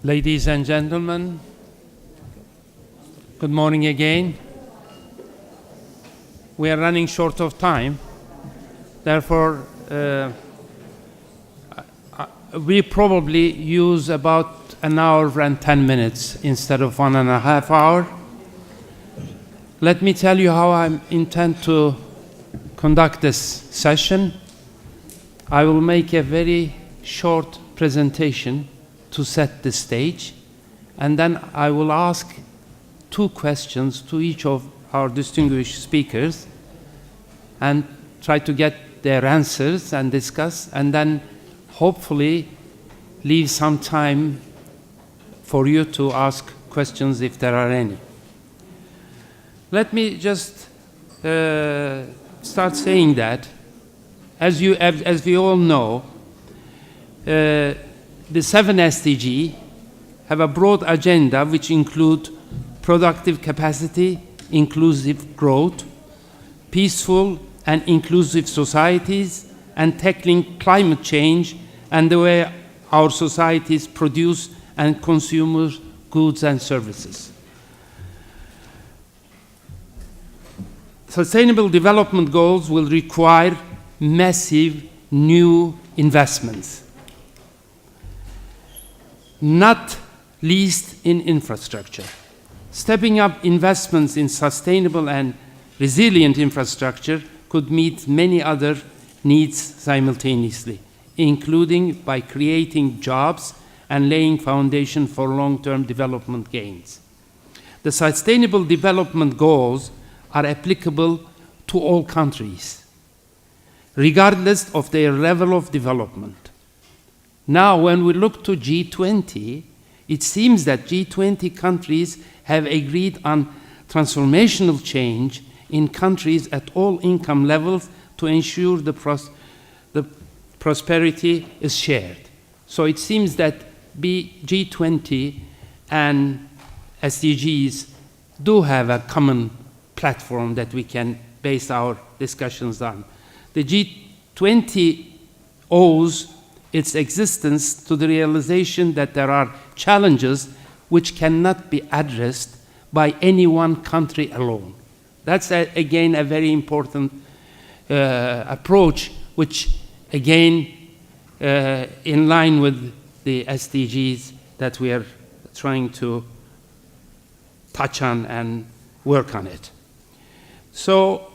Ladies and gentlemen, good morning again. We are running short of time. Therefore, we probably use about an hour and 10 minutes instead of 1.5 hours. Let me tell you how I intend to conduct this session. I will make a very short presentation to set the stage, and then I will ask 2 questions to each of our distinguished speakers and try to get their answers and discuss, and then hopefully leave some time for you to ask questions if there are any. Let me just start saying that, as we all know, the 7 SDG have a broad agenda which include productive capacity, inclusive growth, peaceful and inclusive societies, and tackling climate change and the way our societies produce and consume goods and services. Sustainable development goals will require massive new investments, not least in infrastructure. Stepping up investments in sustainable and resilient infrastructure could meet many other needs simultaneously, including by creating jobs and laying foundation for long-term development gains. The Sustainable Development Goals are applicable to all countries, regardless of their level of development. Now, when we look to G20, it seems that G20 countries have agreed on transformational change in countries at all income levels to ensure the prosperity is shared. So it seems that G20 and SDGs do have a common platform that we can base our discussions on. The G20 owes its existence to the realization that there are challenges which cannot be addressed by any one country alone. That's, again, a very important approach, which, again, in line with the SDGs that we are trying to touch on and work on it. So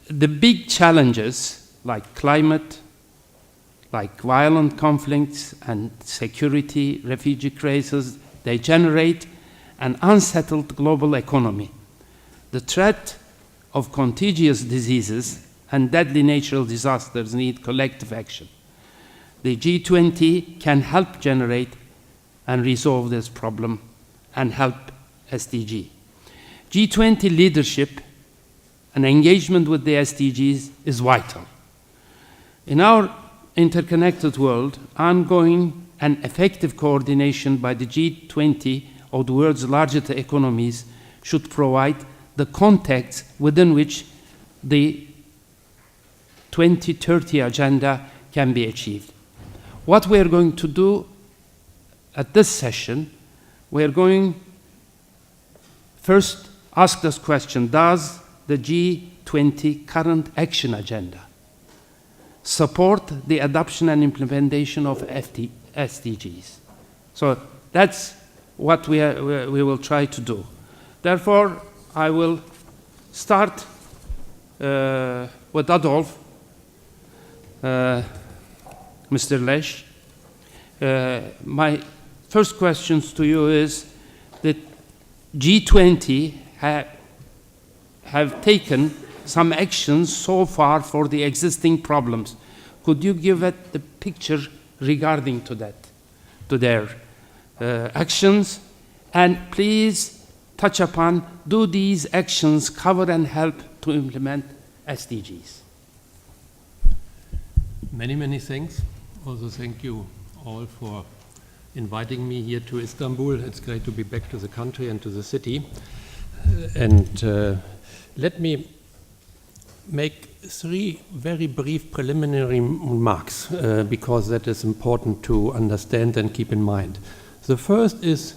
the big challenges like climate, like violent conflicts and security, refugee crises, they generate an unsettled global economy. The threat of contagious diseases and deadly natural disasters need collective action. The G20 can help generate and resolve this problem and help SDG. G20 leadership and engagement with the SDGs is vital. In our interconnected world, ongoing and effective coordination by the G20 of the world's largest economies should provide the context within which the 2030 agenda can be achieved. What we are going to do at this session, we are going first ask this question: does the G20 current action agenda support the adoption and implementation of SDGs? So that's what we will try to do. Therefore, I will start with Adolf, Mr. Lesch. My first questions to you is that G20 have taken some actions so far for the existing problems. Could you give it the picture regarding to that, to their actions? And please touch upon, do these actions cover and help to implement SDGs? Many, many thanks. Also thank you all for inviting me here to Istanbul. It's great to be back to the country and to the city. Let me make 3 very brief preliminary remarks because that is important to understand and keep in mind. The first is,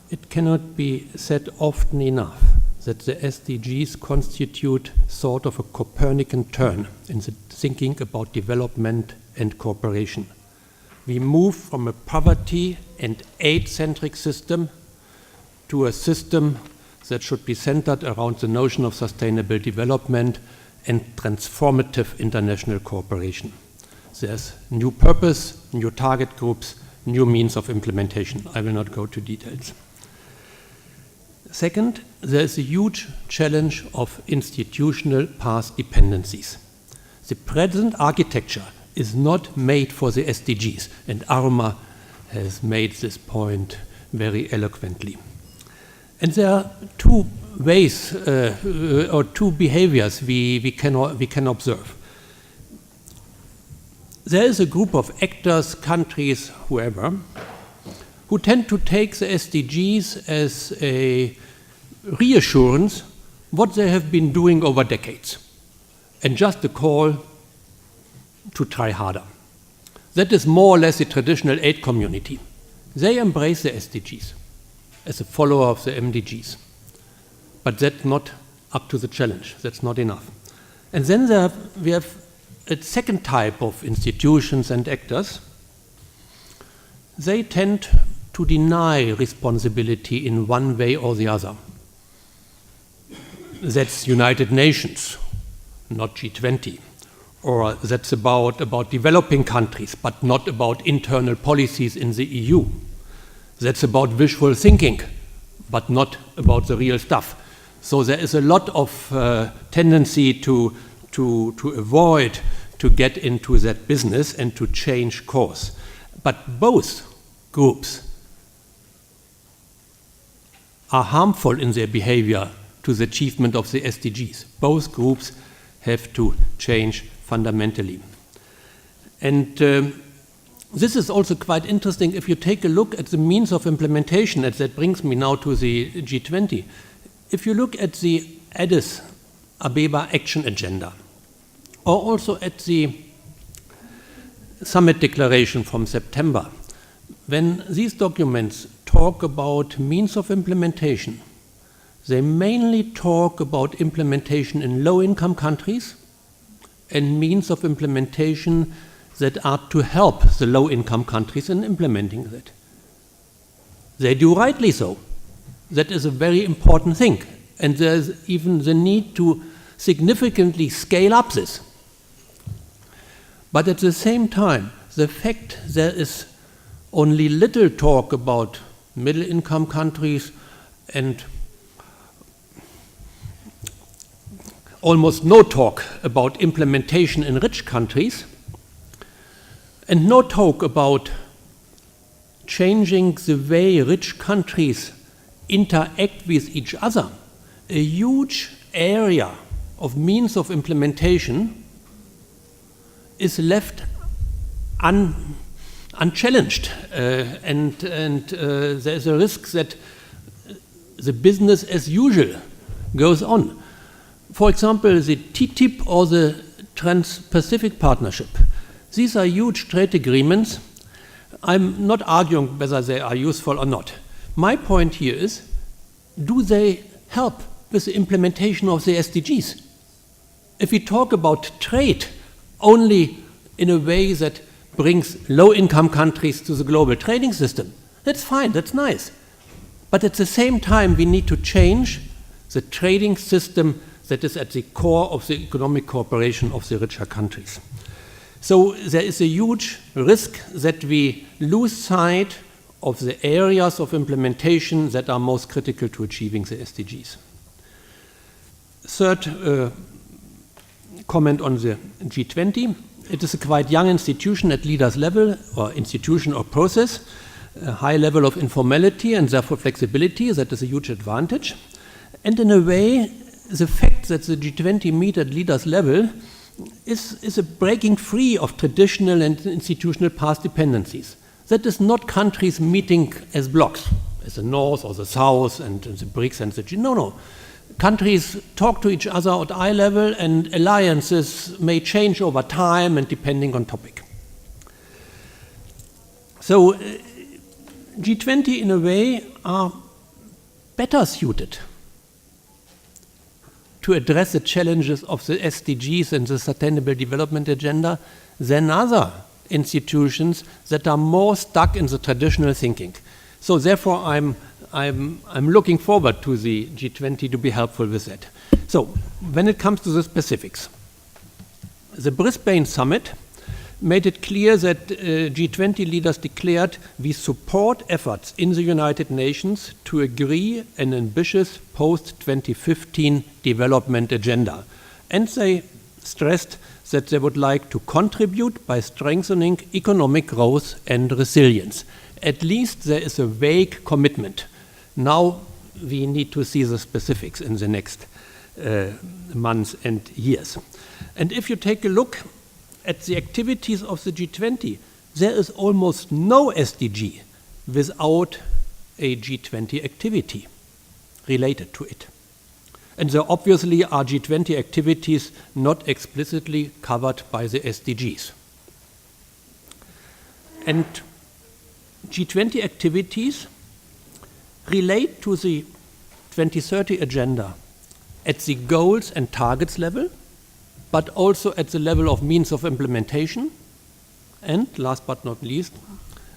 it cannot be said often enough that the SDGs constitute sort of a Copernican turn in the thinking about development and cooperation. We move from a poverty and aid-centric system to a system that should be centered around the notion of sustainable development and transformative international cooperation. There's new purpose, new target groups, new means of implementation. I will not go to details. Second, there is a huge challenge of institutional path dependencies. The present architecture is not made for the SDGs, and Arma has made this point very eloquently. And there are two ways or two behaviors we can observe. There is a group of actors, countries, whoever, who tend to take the SDGs as a reassurance what they have been doing over decades, and just a call to try harder. That is more or less the traditional aid community. They embrace the SDGs as a follower of the MDGs, but that's not up to the challenge. That's not enough. And then we have a second type of institutions and actors. They tend to deny responsibility in one way or the other. That's United Nations, not G20. Or that's about developing countries, but not about internal policies in the EU. That's about wishful thinking, but not about the real stuff. So there is a lot of tendency to avoid to get into that business and to change course. But both groups are harmful in their behavior to the achievement of the SDGs. Both groups have to change fundamentally. And this is also quite interesting if you take a look at the means of implementation, and that brings me now to the G20. If you look at the Addis Ababa Action Agenda, or also at the Summit Declaration from September, when these documents talk about means of implementation, they mainly talk about implementation in low-income countries and means of implementation that are to help the low-income countries in implementing that. They do rightly so. That is a very important thing. And there's even the need to significantly scale up this. But at the same time, the fact there is only little talk about middle-income countries and almost no talk about implementation in rich countries, and no talk about changing the way rich countries interact with each other, a huge area of means of implementation is left unchallenged, and there is a risk that the business as usual goes on. For example, the TTIP or the Trans-Pacific Partnership. These are huge trade agreements. I'm not arguing whether they are useful or not. My point here is, do they help with the implementation of the SDGs? If we talk about trade only in a way that brings low-income countries to the global trading system, that's fine, that's nice. But at the same time, we need to change the trading system that is at the core of the economic cooperation of the richer countries. So there is a huge risk that we lose sight of the areas of implementation that are most critical to achieving the SDGs. Third comment on the G20. It is a quite young institution at leaders level, or institution or process, a high level of informality and therefore flexibility. That is a huge advantage. And in a way, the fact that the G20 meet at leaders level is a breaking free of traditional and institutional past dependencies. That is not countries meeting as blocks, as the North or the South and the BRICS and the G. No. Countries talk to each other at eye level, and alliances may change over time and depending on topic. So G20 in a way are better suited to address the challenges of the SDGs and the Sustainable Development Agenda than other institutions that are more stuck in the traditional thinking. So therefore I'm looking forward to the G20 to be helpful with that. So when it comes to the specifics, the Brisbane Summit made it clear that G20 leaders declared we support efforts in the United Nations to agree an ambitious post-2015 development agenda. And they stressed that they would like to contribute by strengthening economic growth and resilience. At least there is a vague commitment. Now we need to see the specifics in the next months and years. And if you take a look at the activities of the G20, there is almost no SDG without a G20 activity related to it. And there obviously are G20 activities not explicitly covered by the SDGs. And G20 activities relate to the 2030 agenda at the goals and targets level, but also at the level of means of implementation, and last but not least,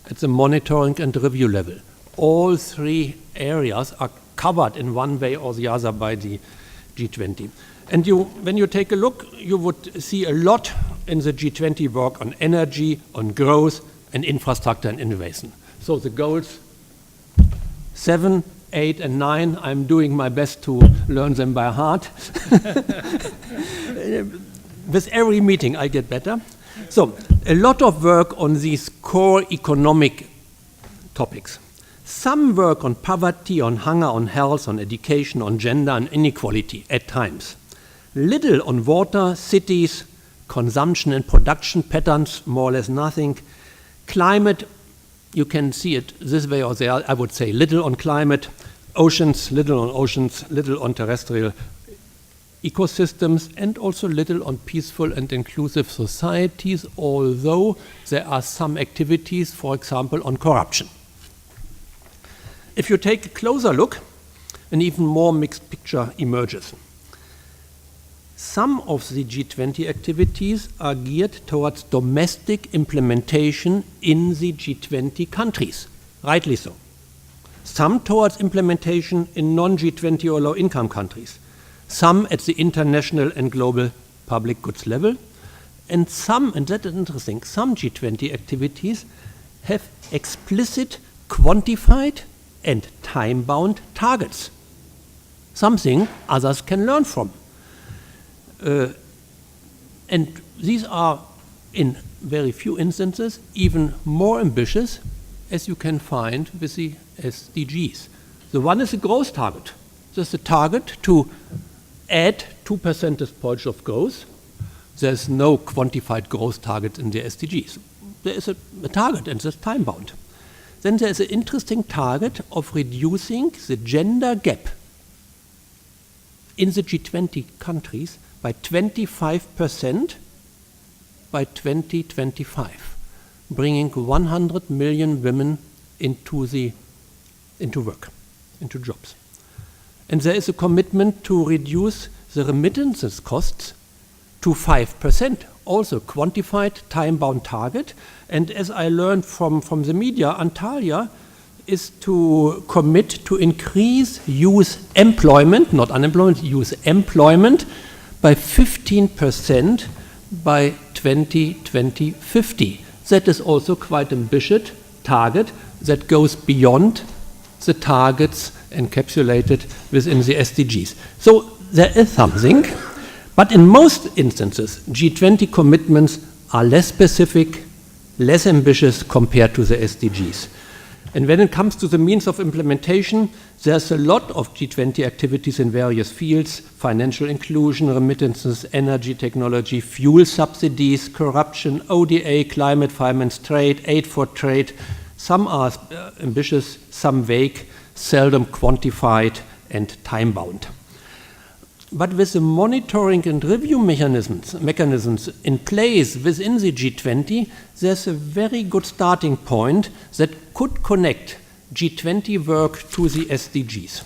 at the monitoring and review level. All three areas are covered in one way or the other by the G20. And when you take a look, you would see a lot in the G20 work on energy, on growth, and infrastructure and innovation. So the goals 7, 8, and 9, I'm doing my best to learn them by heart. With every meeting I get better. So a lot of work on these core economic topics. Some work on poverty, on hunger, on health, on education, on gender and inequality at times. Little on water, cities, consumption and production patterns, more or less nothing. Climate, you can see it this way or there. I would say little on climate, oceans, little on terrestrial ecosystems, and also little on peaceful and inclusive societies, although there are some activities, for example, on corruption. If you take a closer look, an even more mixed picture emerges. Some of the G20 activities are geared towards domestic implementation in the G20 countries, rightly so. Some towards implementation in non-G20 or low-income countries. Some at the international and global public goods level. And some, and that is interesting, some G20 activities have explicit, quantified and time-bound targets. Something others can learn from. And these are, in very few instances, even more ambitious as you can find with the SDGs. The one is a growth target. There's a target to add 2 percentage points of growth. There's no quantified growth target in the SDGs. There is a target and it's time-bound. Then there's an interesting target of reducing the gender gap in the G20 countries by 25% by 2025, bringing 100 million women into work, into jobs. And there is a commitment to reduce the remittances costs to 5%, also quantified time-bound target. And as I learned from the media, Antalya is to commit to increase youth employment, not unemployment, youth employment by 15% by 2050. That is also quite ambitious target that goes beyond the targets encapsulated within the SDGs. So there is something, but in most instances, G20 commitments are less specific, less ambitious compared to the SDGs. And when it comes to the means of implementation, there's a lot of G20 activities in various fields: financial inclusion, remittances, energy technology, fuel subsidies, corruption, ODA, climate finance, trade, aid for trade. Some are ambitious, some vague, seldom quantified and time-bound. But with the monitoring and review mechanisms in place within the G20, there's a very good starting point that could connect G20 work to the SDGs?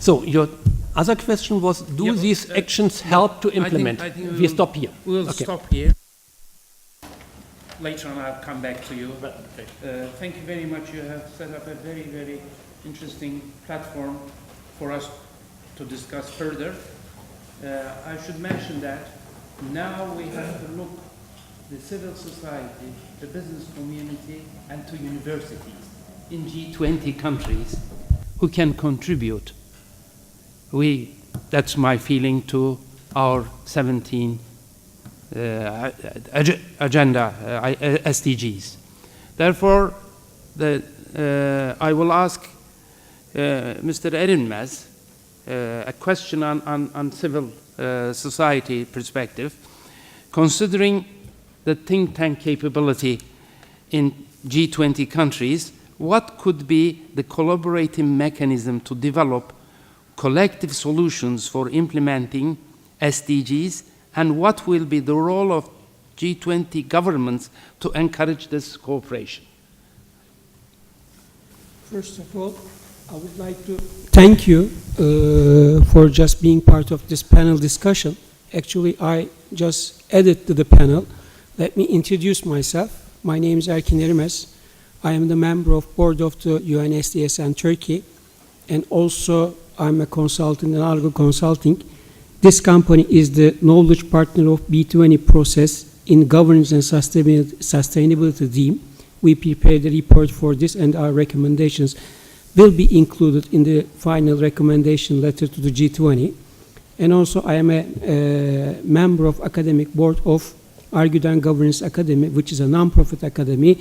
So your other question was, do these actions help to implement? I think we stop here. We'll Okay. stop here. Later on, I'll come back to you. Thank you very much. You have set up a very, very interesting platform for us to discuss further. I should mention that now we have to look the civil society, the business community, and to universities in G20 countries who can contribute. That's my feeling to our 17 agenda, SDGs. Therefore, I will ask Mr. Erinmez a question on civil society perspective, considering the think tank capability in G20 countries. What could be the collaborating mechanism to develop collective solutions for implementing SDGs, and what will be the role of G20 governments to encourage this cooperation? First of all, I would like to thank you for just being part of this panel discussion. Actually, I just added to the panel. Let me introduce myself. My name is Erkin Erimez. I am the member of board of the UN SDSN Turkey, and also I'm a consultant in Argo Consulting. This company is the knowledge partner of B20 process in governance and sustainability theme. We prepared a report for this, and our recommendations will be included in the final recommendation letter to the G20. And also I am a member of academic board of Arguden Governance Academy, which is a non-profit academy,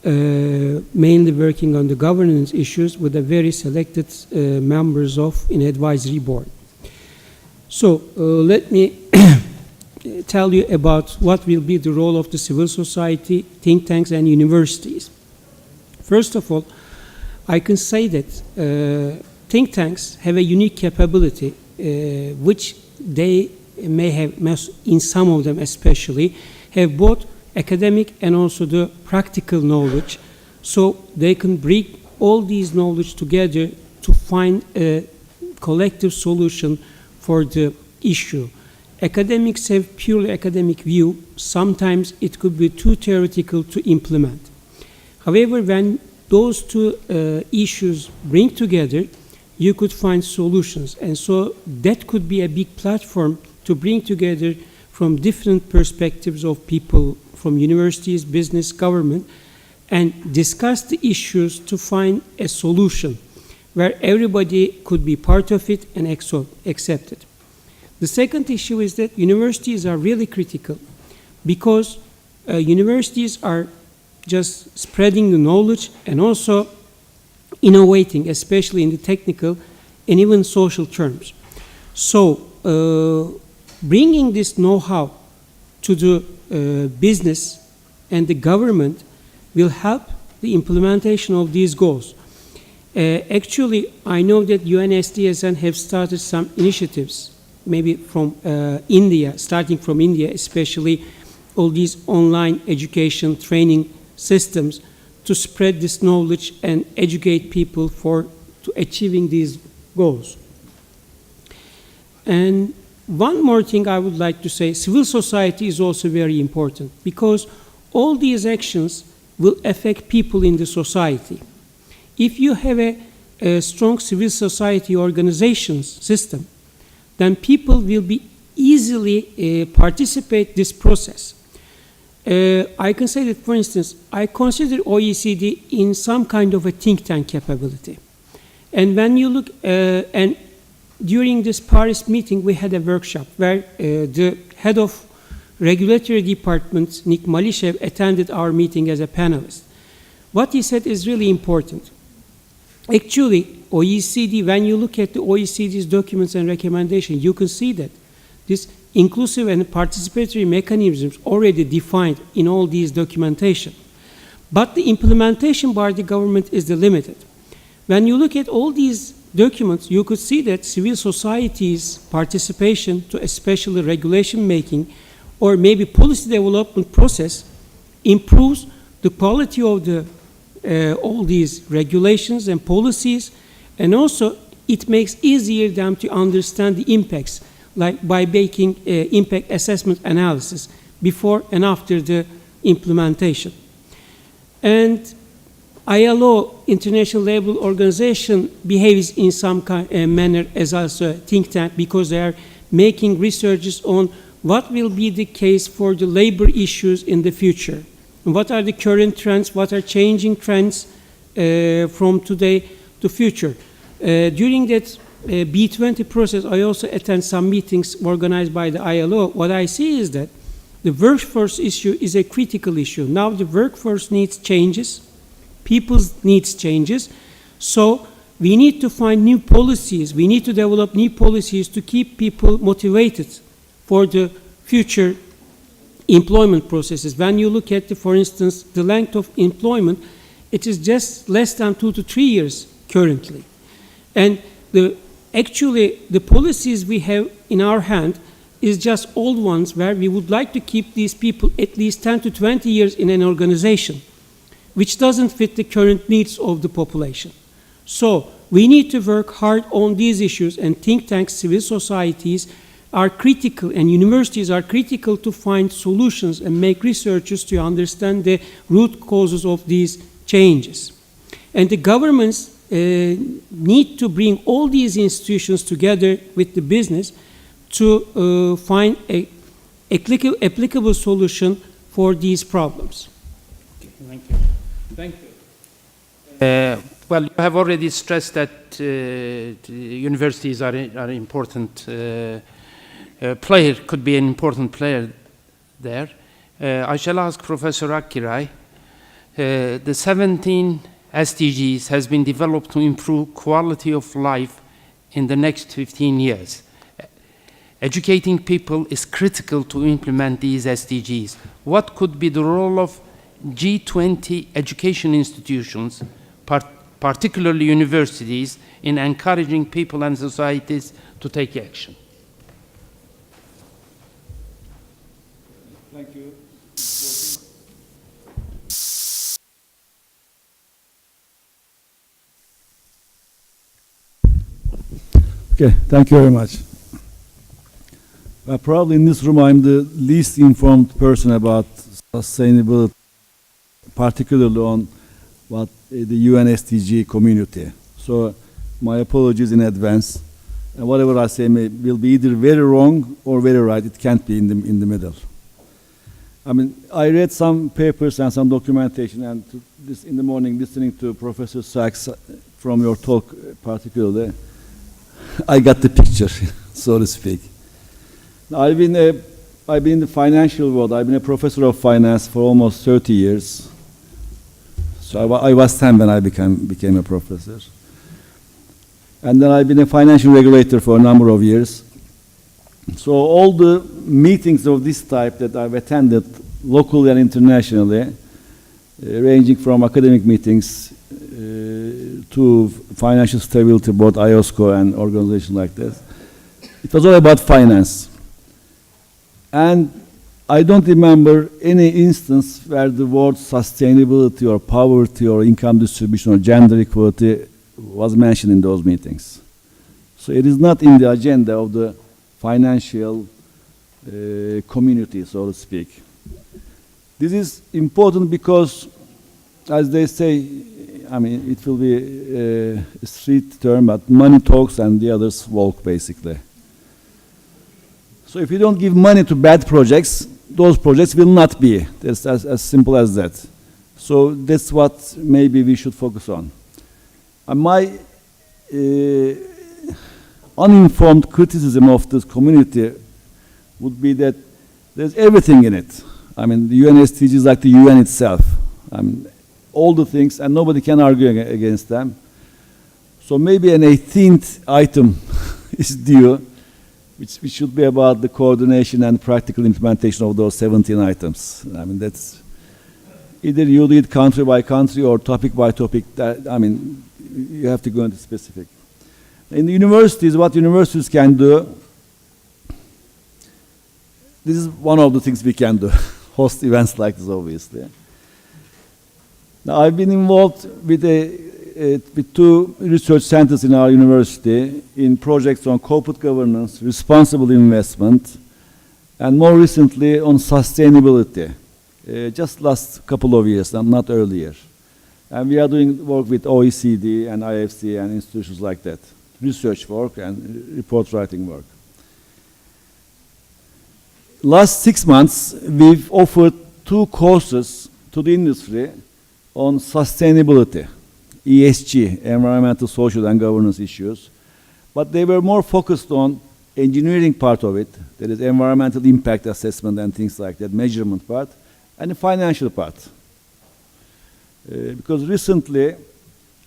mainly working on the governance issues with a very selected members of an advisory board. So let me tell you about what will be the role of the civil society, think tanks, and universities. First of all, I can say that think tanks have a unique capability, which they may have, in some of them especially, have both academic and also the practical knowledge. So they can bring all these knowledge together to find a collective solution for the issue. Academics have purely academic view. Sometimes it could be too theoretical to implement. However, when those two issues bring together, you could find solutions. And so that could be a big platform to bring together from different perspectives of people from universities, business, government, and discuss the issues to find a solution where everybody could be part of it and accept it. The second issue is that universities are really critical because universities are just spreading the knowledge and also innovating, especially in the technical and even social terms. So bringing this know-how to the business and the government will help the implementation of these goals. Actually, I know that UNSDSN have started some initiatives, maybe from India, starting from India, especially all these online education training systems to spread this knowledge and educate people to achieving these goals. And one more thing I would like to say, civil society is also very important because all these actions will affect people in the society. If you have a strong civil society organizations system, then people will be easily participate this process. I can say that, for instance, I consider OECD in some kind of a think tank capability. And when you look, and during this Paris meeting, we had a workshop where the head of regulatory department, Nick Malishev, attended our meeting as a panelist. What he said is really important. Actually, OECD, when you look at the OECD's documents and recommendations, you can see that this inclusive and participatory mechanisms already defined in all these documentation. But the implementation by the government is limited. When you look at all these documents, you could see that civil society's participation to especially regulation making or maybe policy development process improves the quality of the all these regulations and policies, and also it makes easier them to understand the impacts, like by making impact assessment analysis before and after the implementation. And ILO, International Labour Organization, behaves in some manner as also a think tank, because they are making researches on what will be the case for the labor issues in the future. And what are the current trends, what are changing trends from today to future. During that B20 process, I also attend some meetings organized by the ILO. What I see is that the workforce issue is a critical issue. Now the workforce needs changes, people's needs changes, so we need to find new policies, we need to develop new policies to keep people motivated for the future employment processes. When you look at, for instance, the length of employment, it is just less than 2 to 3 years currently. And actually, the policies we have in our hand is just old ones where we would like to keep these people at least 10 to 20 years in an organization, which doesn't fit the current needs of the population. So we need to work hard on these issues, and think tanks, civil societies are critical, and universities are critical to find solutions and make researches to understand the root causes of these changes. And the governments need to bring all these institutions together with the business to find an applicable solution for these problems. Thank you. Thank you. Well, you have already stressed that universities are important player, could be an important player there. I shall ask Professor Akiray. The 17 SDGs has been developed to improve quality of life in the next 15 years. Educating people is critical to implement these SDGs. What could be the role of G20 education institutions, particularly universities, in encouraging people and societies to take action? Thank you. Okay, thank you very much. Probably in this room I'm the least informed person about sustainability, particularly on what the UN SDG community. So my apologies in advance. And whatever I say will be either very wrong or very right. It can't be in the middle. I mean, I read some papers and some documentation, and this in the morning, listening to Professor Sachs from your talk particularly, I got the picture, so to speak. I've been in the financial world. I've been a professor of finance for almost 30 years. So I was 10 when I became a professor. And then I've been a financial regulator for a number of years. So all the meetings of this type that I've attended locally and internationally, ranging from academic meetings to Financial Stability Board, IOSCO, and organizations like this, it was all about finance. And I don't remember any instance where the word sustainability or poverty or income distribution or gender equality was mentioned in those meetings. So it is not in the agenda of the financial community, so to speak. This is important because, as they say, I mean, it will be a street term, but money talks and the others walk, basically. So if you don't give money to bad projects, those projects will not be. That's as simple as that. So that's what maybe we should focus on. And my uninformed criticism of this community would be that there's everything in it. I mean, the UN SDGs is like the UN itself. I mean, all the things, and nobody can argue against them. So maybe an 18th item is due, which should be about the coordination and practical implementation of those 17 items. I mean, that's either you lead country by country or topic by topic. I mean, you have to go into specific. In the universities, what universities can do, this is one of the things we can do, host events like this, obviously. Now, I've been involved with with two research centers in our university in projects on corporate governance, responsible investment, and more recently on sustainability. Just last couple of years, not earlier. And we are doing work with OECD and IFC and institutions like that. Research work and report writing work. Last 6 months, we've offered 2 courses to the industry on sustainability, ESG, environmental, social, and governance issues. But they were more focused on engineering part of it, that is environmental impact assessment and things like that, measurement part, and the financial part. Because recently,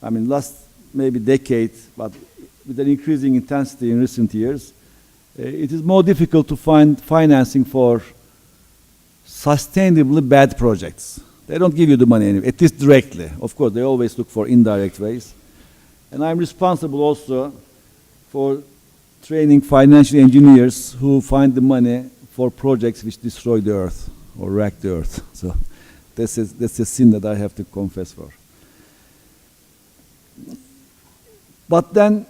I mean last maybe decade, but with an increasing intensity in recent years, it is more difficult to find financing for sustainably bad projects. They don't give you the money anyway, at least directly. Of course, they always look for indirect ways. And I'm responsible also for training financial engineers who find the money for projects which destroy the earth or wreck the earth. So that's a sin that I have to confess for. But then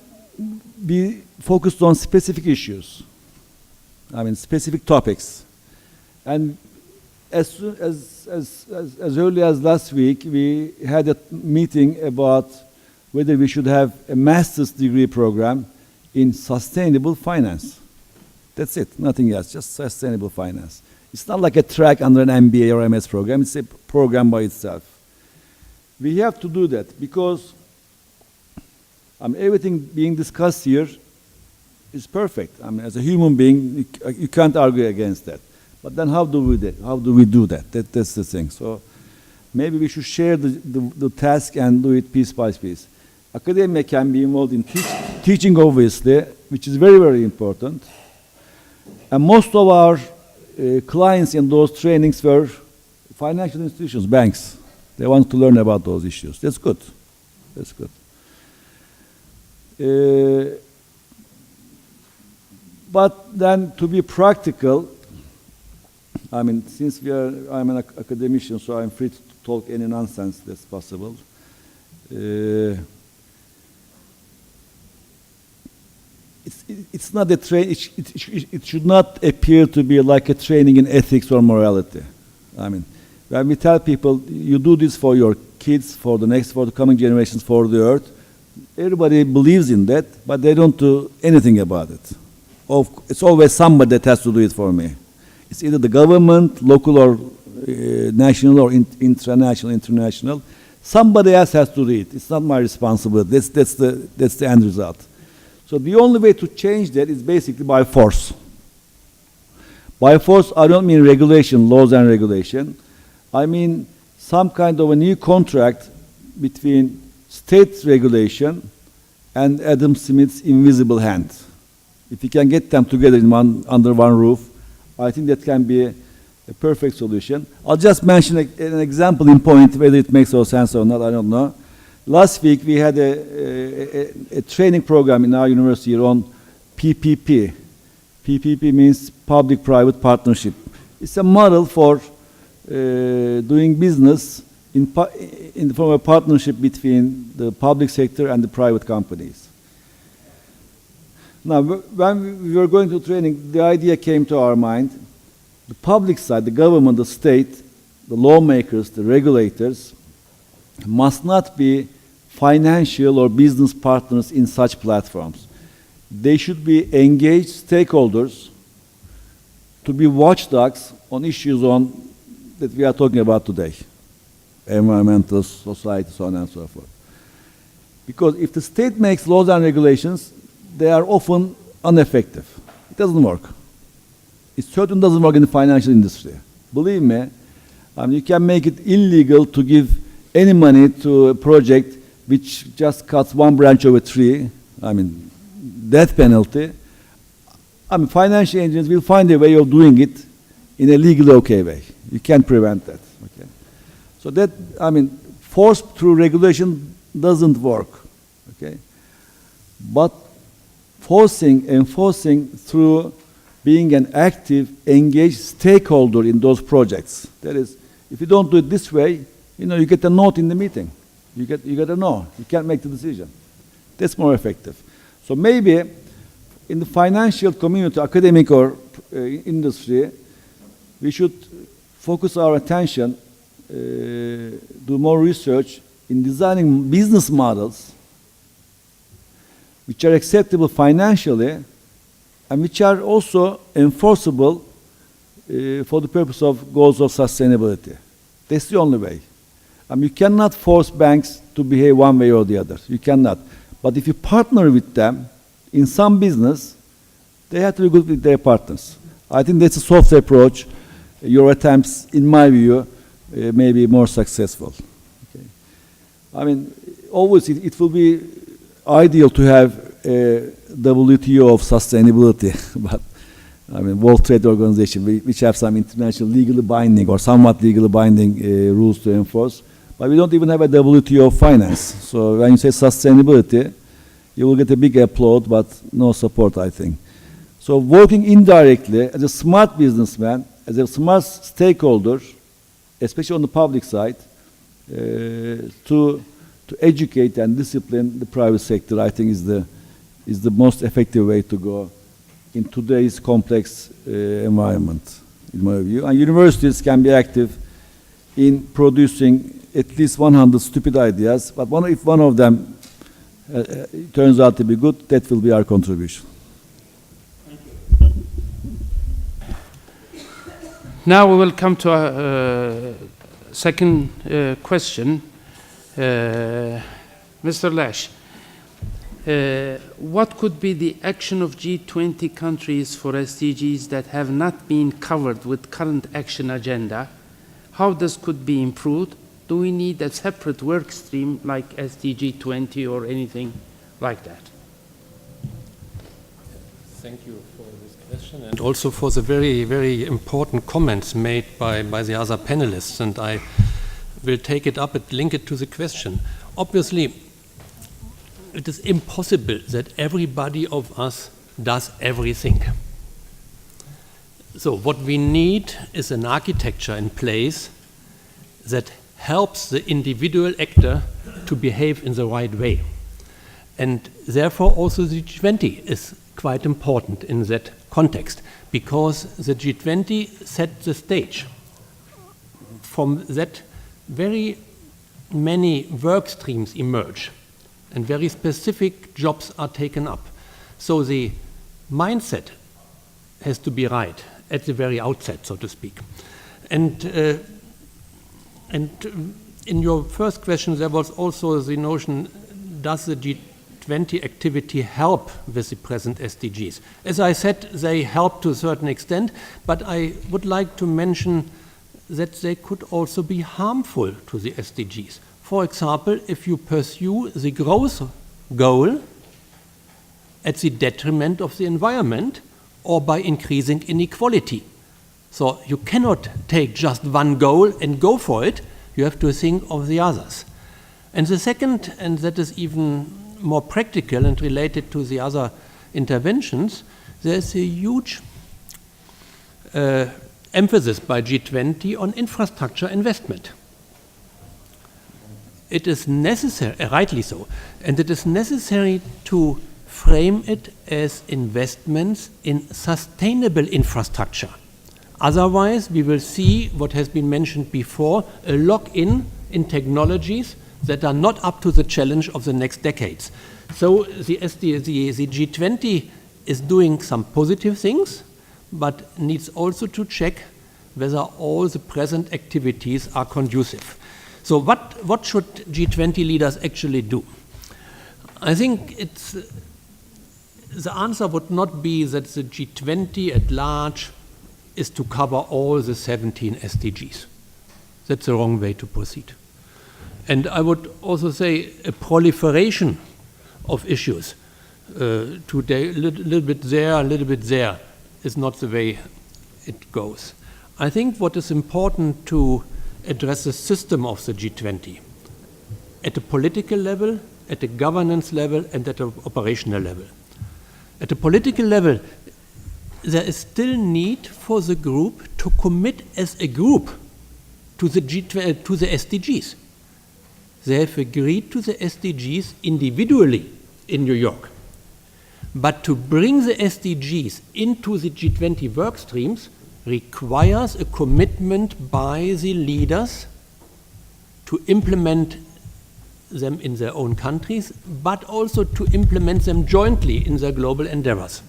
we focused on specific issues, I mean specific topics. And as early as last week, we had a meeting about whether we should have a master's degree program in sustainable finance. That's it, nothing else, just sustainable finance. It's not like a track under an MBA or MS program, it's a program by itself. We have to do that because everything being discussed here is perfect. I mean, as a human being, you can't argue against that. But then how do we do that? That's the thing. So maybe we should share the task and do it piece by piece. Academia can be involved in teaching, obviously, which is very, very important. And most of our clients in those trainings were financial institutions, banks. They want to learn about those issues. That's good. That's good. But then to be practical, I mean, since I'm an academician, so I'm free to talk any nonsense that's possible. It's not a it should not appear to be like a training in ethics or morality. I mean, when we tell people, you do this for your kids, for the coming generations, for the earth, everybody believes in that, but they don't do anything about it. It's always somebody that has to do it for me. It's either the government, local or national or international. Somebody else has to do it. It's not my responsibility. That's the end result. So the only way to change that is basically by force. By force, I don't mean regulation, laws and regulation. I mean some kind of a new contract between state regulation and Adam Smith's invisible hand. If you can get them together under one roof, I think that can be a perfect solution. I'll just mention an example in point, whether it makes no sense or not, I don't know. Last week we had a training program in our university on PPP. PPP means public-private partnership. It's a model for doing business in the form of a partnership between the public sector and the private companies. Now, when we were going to training, the idea came to our mind. The public side, the government, the state, the lawmakers, the regulators, must not be financial or business partners in such platforms. They should be engaged stakeholders to be watchdogs on issues that we are talking about today. Environmental, society, so on and so forth. Because if the state makes laws and regulations, they are often ineffective. It doesn't work. It certainly doesn't work in the financial industry. Believe me, you can make it illegal to give any money to a project which just cuts one branch of a tree. I mean, death penalty. Financial engineers will find a way of doing it in a legally okay way. You can't prevent that. Okay? So that, force through regulation doesn't work. Okay? But enforcing through being an active, engaged stakeholder in those projects. That is, if you don't do it this way, You know, you get a note in the meeting. You get a no. You can't make the decision. That's more effective. So maybe in the financial community, academic or industry, we should focus our attention, do more research in designing business models which are acceptable financially and which are also enforceable for the purpose of goals of sustainability. That's the only way. You cannot force banks to behave one way or the other. You cannot. But if you partner with them in some business, they have to be good with their partners. I think that's a soft approach. Your attempts, in my view, may be more successful. Okay. I mean, always it will be ideal to have a WTO of sustainability, but I mean, World Trade Organization, which have some international legally binding or somewhat legally binding rules to enforce. But we don't even have a WTO of finance. So when you say sustainability, you will get a big applaud, but no support, I think. So working indirectly as a smart businessman, as a smart stakeholder, especially on the public side, to educate and discipline the private sector, I think is the most effective way to go in today's complex environment, in my view. And universities can be active in producing at least 100 stupid ideas, but if one of them turns out to be good, that will be our contribution. Now we will come to a second question. Mr. Lash, what could be the action of G20 countries for SDGs that have not been covered with current action agenda? How this could be improved? Do we need a separate work stream like SDG20 or anything like that? Thank you for this question and also for the very, very important comments made by the other panelists, and I will take it up and link it to the question. Obviously, it is impossible that everybody of us does everything. So what we need is an architecture in place that helps the individual actor to behave in the right way. And therefore also the G20 is quite important in that context, because the G20 set the stage. From that, very many work streams emerge and very specific jobs are taken up. So the mindset has to be right at the very outset, so to speak. And in your first question, there was also the notion, does the G20 activity help with the present SDGs? As I said, they help to a certain extent, but I would like to mention that they could also be harmful to the SDGs. For example, if you pursue the growth goal at the detriment of the environment or by increasing inequality. So you cannot take just one goal and go for it. You have to think of the others. And the second, and that is even more practical and related to the other interventions, there's a huge emphasis by G20 on infrastructure investment. It is necessary, rightly so, and it is necessary to frame it as investments in sustainable infrastructure. Otherwise, we will see what has been mentioned before, a lock-in in technologies that are not up to the challenge of the next decades. So the G20 is doing some positive things, but needs also to check whether all the present activities are conducive. So what should G20 leaders actually do? I think the answer would not be that the G20 at large is to cover all the 17 SDGs. That's the wrong way to proceed. And I would also say a proliferation of issues, today a little bit there, a little bit there, is not the way it goes. I think what is important to address the system of the G20 at a political level, at a governance level, and at an operational level. At a political level, there is still need for the group to commit as a group to the SDGs. They have agreed to the SDGs individually in New York. But to bring the SDGs into the G20 work streams requires a commitment by the leaders to implement them in their own countries, but also to implement them jointly in their global endeavors.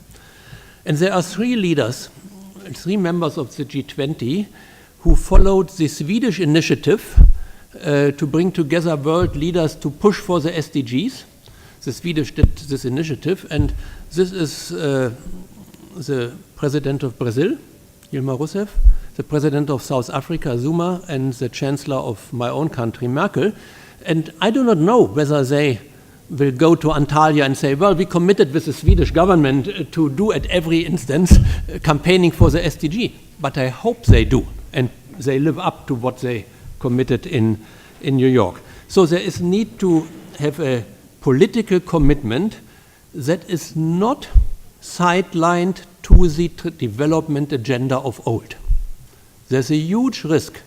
And there are three members of the G20 who followed the Swedish initiative to bring together world leaders to push for the SDGs. The Swedish did this initiative, and this is the President of Brazil, Dilma Rousseff, the President of South Africa, Zuma, and the Chancellor of my own country, Merkel. And I do not know whether they will go to Antalya and say, well, we committed with the Swedish government to do at every instance campaigning for the SDG. But I hope they do, and they live up to what they committed in New York. So there is need to have a political commitment that is not sidelined to the development agenda of old. There's a huge risk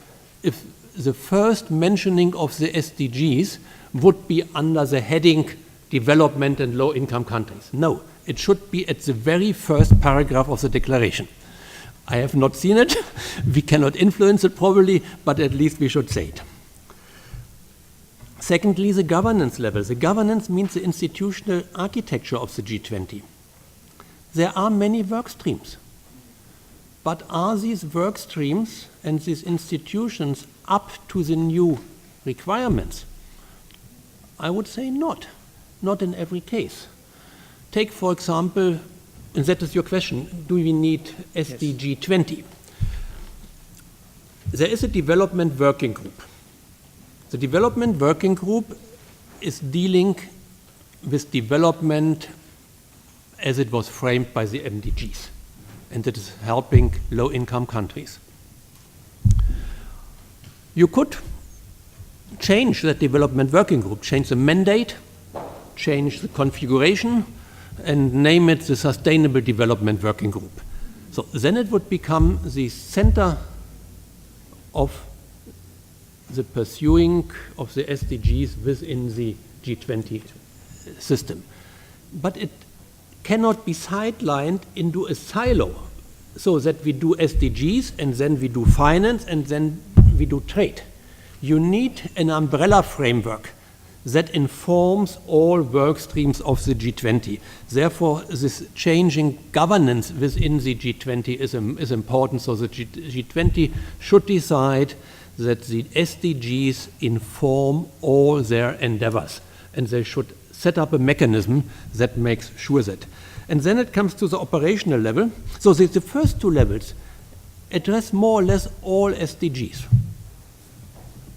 if the first mentioning of the SDGs would be under the heading development and low-income countries. No, it should be at the very first paragraph of the declaration. I have not seen it. We cannot influence it probably, but at least we should say it. Secondly, the governance level. The governance means the institutional architecture of the G20. There are many work streams, but are these work streams and these institutions up to the new requirements? I would say not in every case. Take, for example, and that is your question, do we need SDG 20? There is a development working group. The development working group is dealing with development as it was framed by the MDGs, and it is helping low-income countries. You could change that development working group, change the mandate, change the configuration, and name it the Sustainable Development Working Group. So then it would become the center of the pursuing of the SDGs within the G20 system. But it cannot be sidelined into a silo so that we do SDGs and then we do finance and then we do trade. You need an umbrella framework that informs all work streams of the G20. Therefore, this changing governance within the G20 is important. So the G20 should decide that the SDGs inform all their endeavors, and they should set up a mechanism that makes sure that. And then it comes to the operational level. So the first two levels address more or less all SDGs.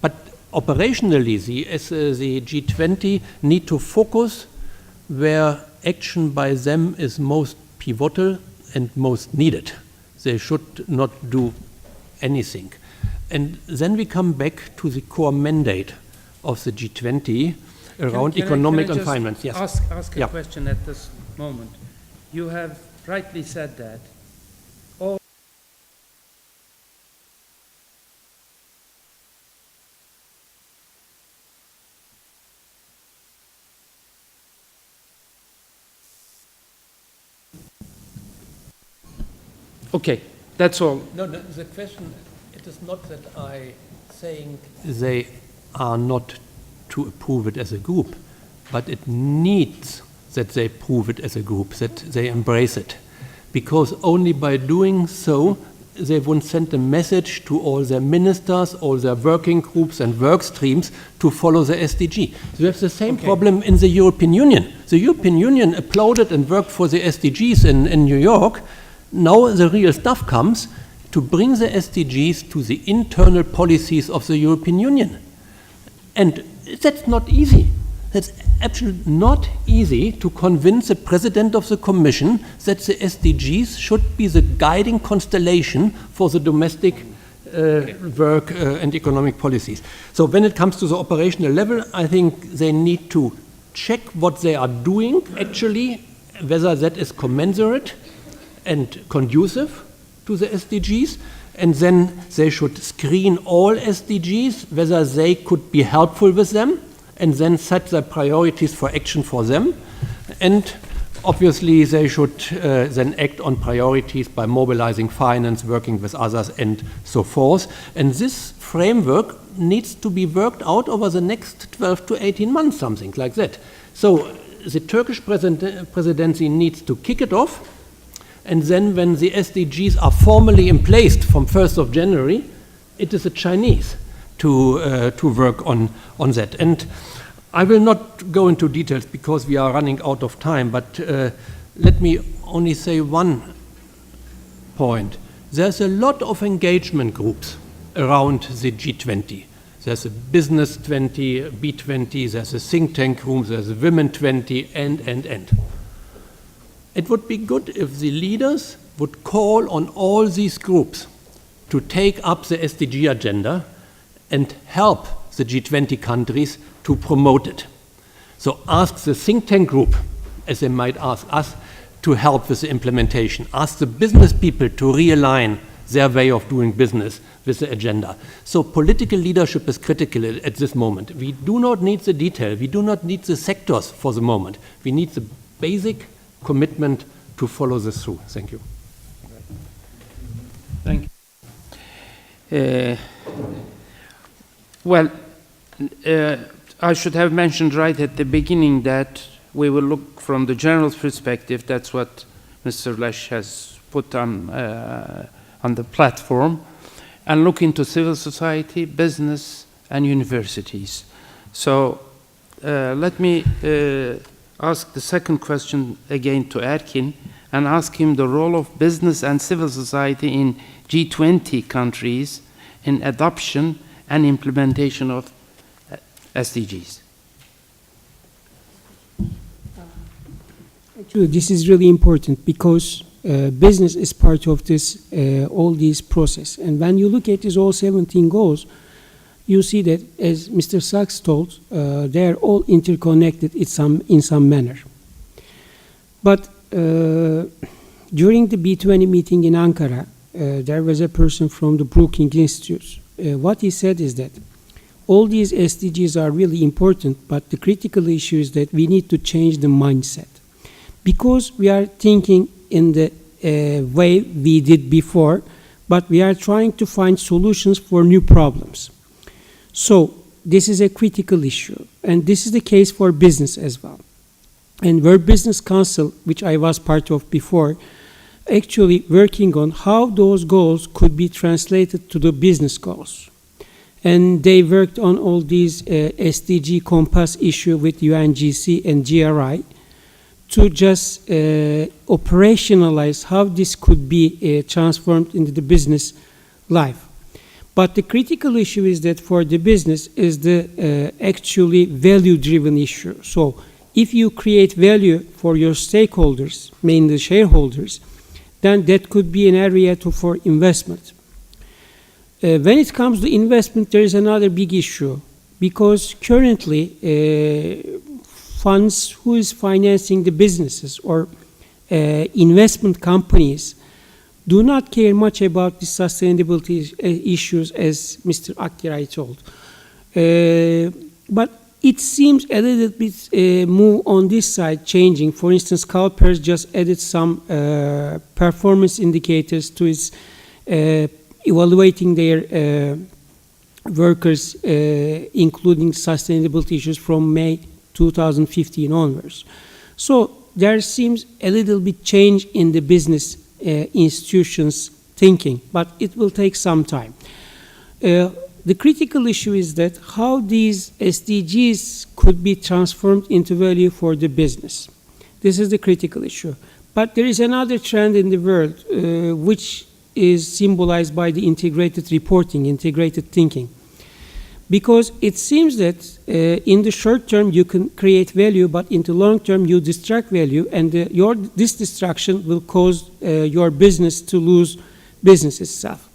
But operationally, the G20 need to focus where action by them is most pivotal and most needed. They should not do anything. And then we come back to the core mandate of the G20 around economic and finance. Yes. Ask a question at this moment. You have rightly said that all okay, that's all. No, the question, it is not that I saying they are not to approve it as a group, but it needs that they prove it as a group, that they embrace it. Because only by doing so, they would send a message to all their ministers, all their working groups and work streams to follow the SDG. So we have the same problem in the European Union. The European Union applauded and worked for the SDGs in New York. Now the real stuff comes to bring the SDGs to the internal policies of the European Union. And that's not easy. That's absolutely not easy to convince the President of the Commission that the SDGs should be the guiding constellation for the domestic work and economic policies. So when it comes to the operational level, I think they need to check what they are doing actually, whether that is commensurate and conducive to the SDGs, and then they should screen all SDGs, whether they could be helpful with them, and then set their priorities for action for them. And obviously, they should then act on priorities by mobilizing finance, working with others, and so forth. And this framework needs to be worked out over the next 12 to 18 months, something like that. So the Turkish presidency needs to kick it off, and then when the SDGs are formally in place from 1st of January, it is the Chinese to work on that. And I will not go into details because we are running out of time, but let me only say one point. There's a lot of engagement groups around the G20. There's a Business 20, B20, there's a think tank room, there's a Women 20, and. It would be good if the leaders would call on all these groups to take up the SDG agenda and help the G20 countries to promote it. So ask the think tank group, as they might ask us, to help with the implementation. Ask the business people to realign their way of doing business with the agenda. So political leadership is critical at this moment. We do not need the detail. We do not need the sectors for the moment. We need the basic commitment to follow this through. Thank you. Thank you. Well, I should have mentioned right at the beginning that we will look from the general perspective. That's what Mr. Lesh has put on the platform, and look into civil society, business, and universities. So let me ask the second question again to Erkin, and ask him the role of business and civil society in G20 countries in adoption and implementation of SDGs. Actually, this is really important because business is part of this all these process. And when you look at these all 17 goals, you see that, as Mr. Sachs told, they are all interconnected in some manner. But during the B20 meeting in Ankara, there was a person from the Brookings Institute. What he said is that all these SDGs are really important, but the critical issue is that we need to change the mindset. Because we are thinking in the way we did before, but we are trying to find solutions for new problems. So this is a critical issue, and this is the case for business as well. And World Business Council, which I was part of before, actually working on how those goals could be translated to the business goals. And they worked on all these SDG Compass issue with UNGC and GRI to just operationalize how this could be transformed into the business life. But the critical issue is that for the business is the actually value-driven issue. So if you create value for your stakeholders, mainly shareholders, then that could be an area for investment. When it comes to investment, there is another big issue, because currently funds who is financing the businesses or investment companies do not care much about the sustainability issues, as Mr. Akkiray told. But it seems a little bit move on this side changing. For instance, CalPERS just added some performance indicators to its evaluating their workers, including sustainability issues from May 2015 onwards. So there seems a little bit change in the business institutions' thinking, but it will take some time. The critical issue is that how these SDGs could be transformed into value for the business. This is the critical issue. But there is another trend in the world which is symbolized by the integrated reporting, integrated thinking. Because it seems that in the short term you can create value, but in the long term you distract value, and this distraction will cause your business to lose business itself.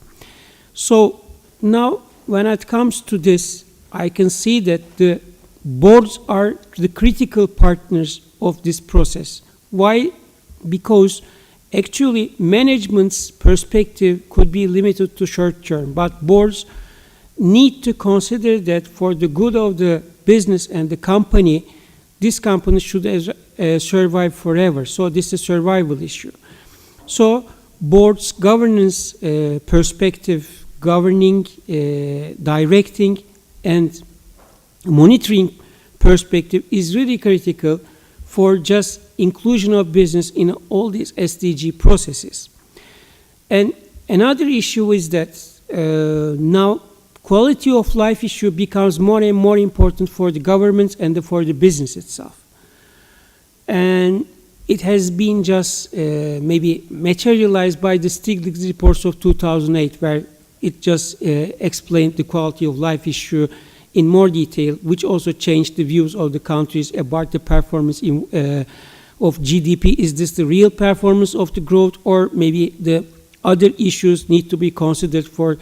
So now when it comes to this, I can see that the boards are the critical partners of this process. Why? Because actually management's perspective could be limited to short term, but boards need to consider that for the good of the business and the company, this company should survive forever. So this is a survival issue. So board's governance perspective, governing, directing, and monitoring perspective is really critical for just inclusion of business in all these SDG processes. And another issue is that now quality of life issue becomes more and more important for the government and for the business itself. And it has been just maybe materialized by the Stiglitz reports of 2008, where it just explained the quality of life issue in more detail, which also changed the views of the countries about the performance of GDP. Is this the real performance of the growth, or maybe the other issues need to be considered for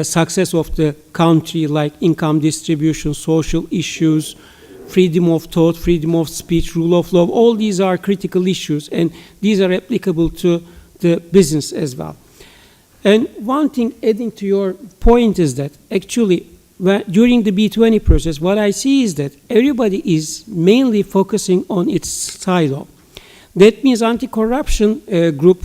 success of the country, like income distribution, social issues, freedom of thought, freedom of speech, rule of law. All these are critical issues, and these are applicable to the business as well. And one thing adding to your point is that actually during the B20 process, what I see is that everybody is mainly focusing on its silo. That means anti-corruption group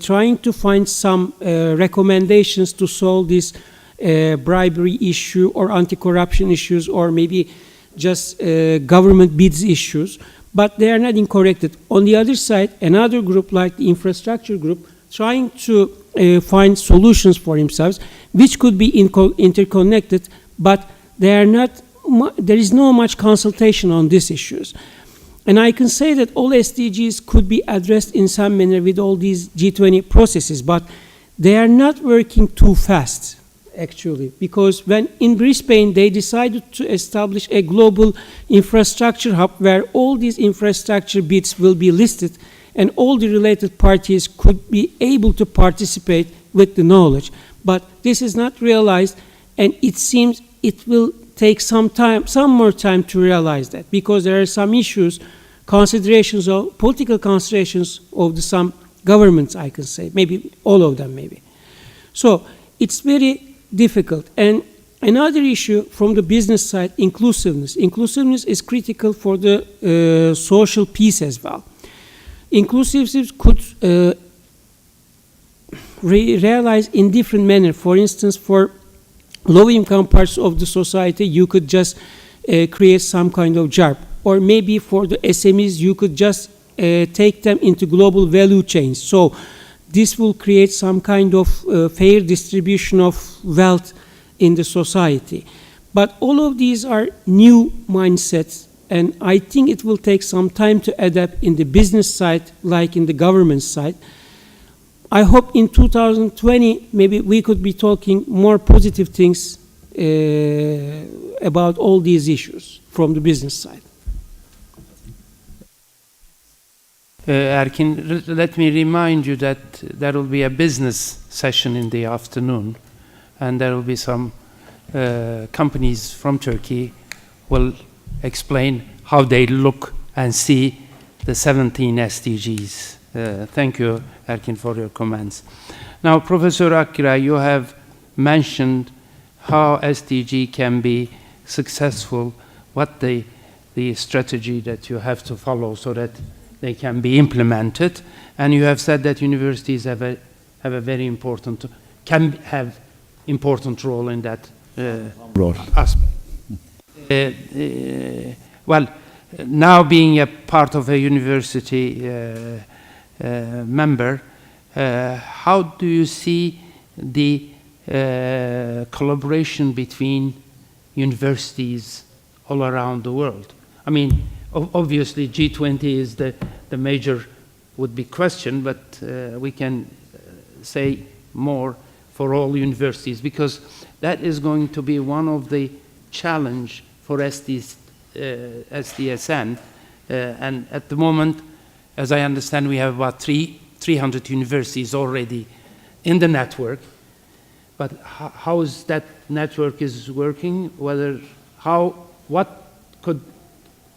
trying to find some recommendations to solve this bribery issue or anti-corruption issues, or maybe just government bids issues, but they are not incorrected. On the other side, another group like the infrastructure group trying to find solutions for themselves, which could be interconnected, but they are not. There is no much consultation on these issues. And I can say that all SDGs could be addressed in some manner with all these G20 processes, but they are not working too fast, actually, because when in Brisbane they decided to establish a global infrastructure hub where all these infrastructure bids will be listed and all the related parties could be able to participate with the knowledge. But this is not realized, and it seems it will take some time, some more time to realize that, because there are some issues, considerations of political considerations of some governments, I can say, maybe all of them, maybe. So it's very difficult. And another issue from the business side, inclusiveness. Inclusiveness is critical for the social peace as well. Inclusiveness could realize in different manner. For instance, for low-income parts of the society, you could just create some kind of job. Or maybe for the SMEs, you could just take them into global value chains. So this will create some kind of fair distribution of wealth in the society. But all of these are new mindsets, and I think it will take some time to adapt in the business side, like in the government side. I hope in 2020, maybe we could be talking more positive things about all these issues from the business side. Erkin, let me remind you that there will be a business session in the afternoon, and there will be some companies from Turkey will explain how they look and see the 17 SDGs. Thank you, Erkin, for your comments. Now, Professor Akira, you have mentioned how SDG can be successful, what the strategy that you have to follow so that they can be implemented, and you have said that universities have a very important, can have important role in that aspect. Well, now being a part of a university member, how do you see the collaboration between universities all around the world? I mean, obviously G20 is the major would be question, but we can say more for all universities, because that is going to be one of the challenge for SDSN. And at the moment, as I understand, we have about 300 universities already in the network. But how is that network is working? What could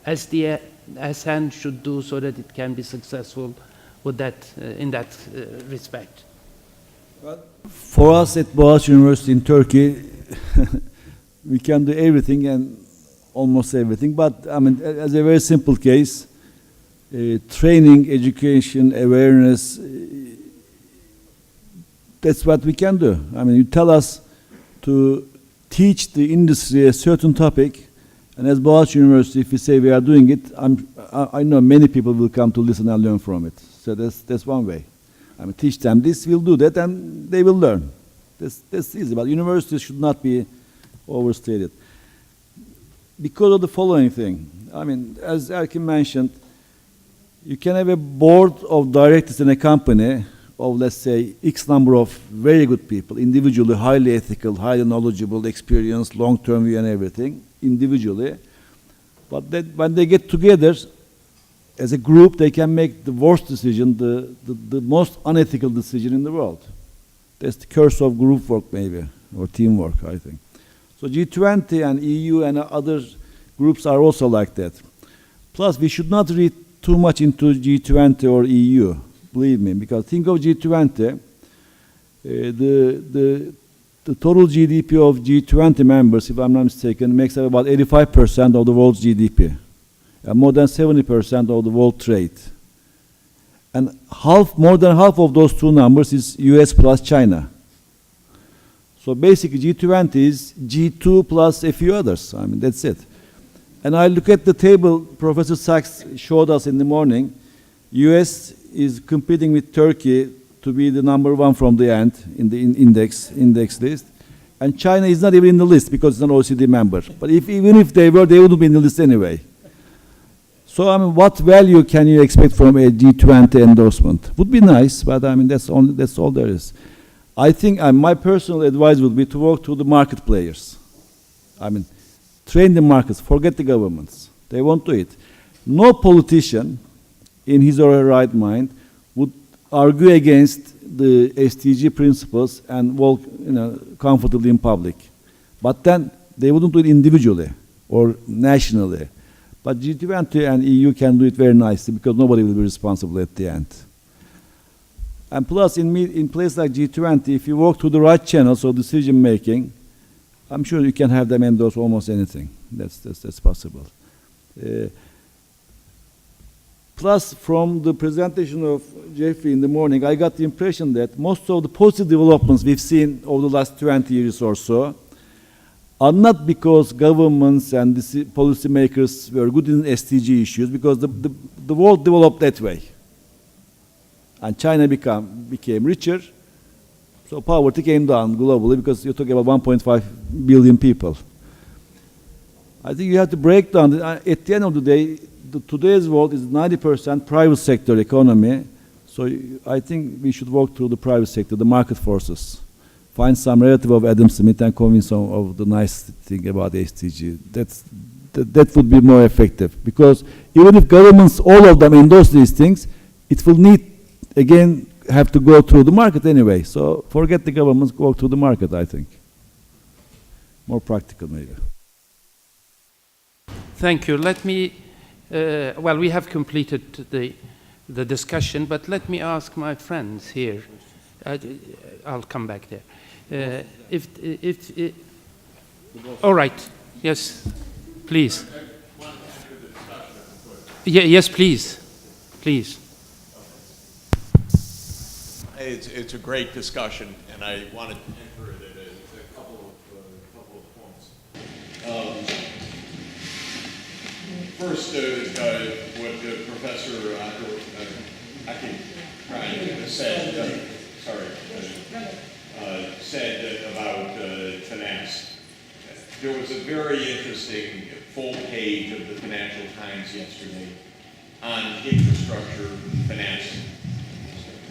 SDSN should do so that it can be successful with that, in that respect? For us at Boğaziçi University in Turkey, we can do everything and almost everything. But I mean, as a very simple case, training, education, awareness, that's what we can do. I mean, you tell us to teach the industry a certain topic, and as Boğaziçi University, if we say we are doing it, I know many people will come to listen and learn from it. So that's one way. I mean, teach them this, we'll do that, and they will learn. That's easy, but universities should not be overstated. Because of the following thing, I mean, as Erkin mentioned, you can have a board of directors in a company of, let's say, X number of very good people, individually highly ethical, highly knowledgeable, experienced, long-term view and everything, individually. But then when they get together, as a group, they can make the worst decision, the most unethical decision in the world. That's the curse of group work, maybe, or teamwork, I think. So G20 and EU and other groups are also like that. Plus, we should not read too much into G20 or EU, believe me, because think of G20, the total GDP of G20 members, if I'm not mistaken, makes up about 85% of the world's GDP. More than 70% of the world trade. And more than half of those two numbers is US plus China. So basically G20 is G2 plus a few others. I mean, that's it. And I look at the table Professor Sachs showed us in the morning. US is competing with Turkey to be the number one from the end in the index list. And China is not even in the list because it's an OECD member. But even if they were, they wouldn't be in the list anyway. So, I mean, what value can you expect from a G20 endorsement? Would be nice, but I mean, that's all there is. I think my personal advice would be to work to the market players. I mean, train the markets, forget the governments. They won't do it. No politician, in his or her right mind, would argue against the SDG principles and walk, comfortably in public. But then they wouldn't do it individually or nationally. But G20 and EU can do it very nicely because nobody will be responsible at the end. And plus, in places like G20, if you walk through the right channels of decision making, I'm sure you can have them endorse almost anything. That's possible. Plus, from the presentation of Jeffrey in the morning, I got the impression that most of the positive developments we've seen over the last 20 years or so are not because governments and policymakers were good in SDG issues, because the world developed that way. And China became richer, so poverty came down globally because you're talking about 1.5 billion people. I think you have to break down, at the end of the day, today's world is 90% private sector economy, so I think we should work through the private sector, the market forces. Find some relative of Adam Smith and convince them of the nice thing about SDG. That would be more effective. Because even if governments, all of them endorse these things, it will have to go through the market anyway. So forget the governments, go through the market, I think. More practical, maybe. Thank you. Let me, well, we have completed the discussion, but let me ask my friends here. I'll come back there. All right. Yes, please. Yes, please. Please. It's a great discussion, and I wanted to enter it at a couple of points. First, what Professor Akin said. Said about finance. There was a very interesting full page of the Financial Times yesterday on infrastructure financing.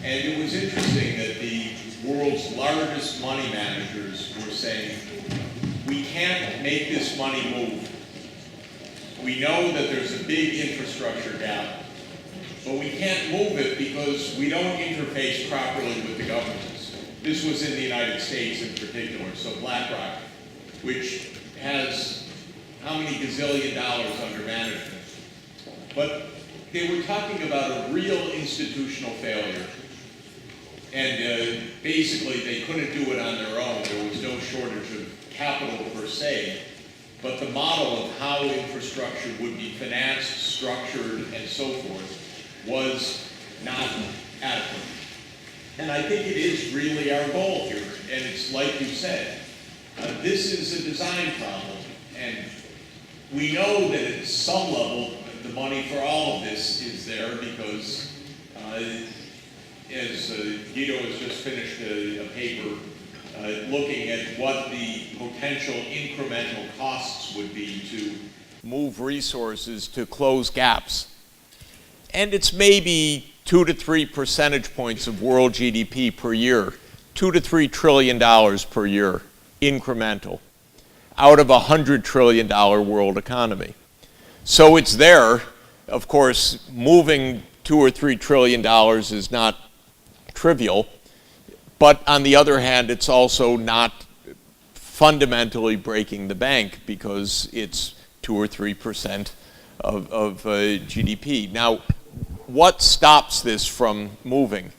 And it was interesting that the world's largest money managers were saying, we can't make this money move. We know that there's a big infrastructure gap, but we can't move it because we don't interface properly with the governments. This was in the United States in particular. So BlackRock, which has how many gazillion dollars under management. But they were talking about a real institutional failure. And basically, they couldn't do it on their own. There was no shortage of capital per se. But the model of how infrastructure would be financed, structured, and so forth was not adequate. And I think it is really our goal here. And it's like you said, this is a design problem. And we know that at some level, the money for all of this is there because as Guido has just finished a paper looking at what the potential incremental costs would be to move resources to close gaps. And it's maybe 2 to 3 percentage points of world GDP per year, $2 to $3 trillion per year, incremental, out of a $100 trillion world economy. So it's there. Of course, moving $2 or $3 trillion is not trivial, but on the other hand, it's also not fundamentally breaking the bank because it's 2 or 3% of GDP. Now, what stops this from moving?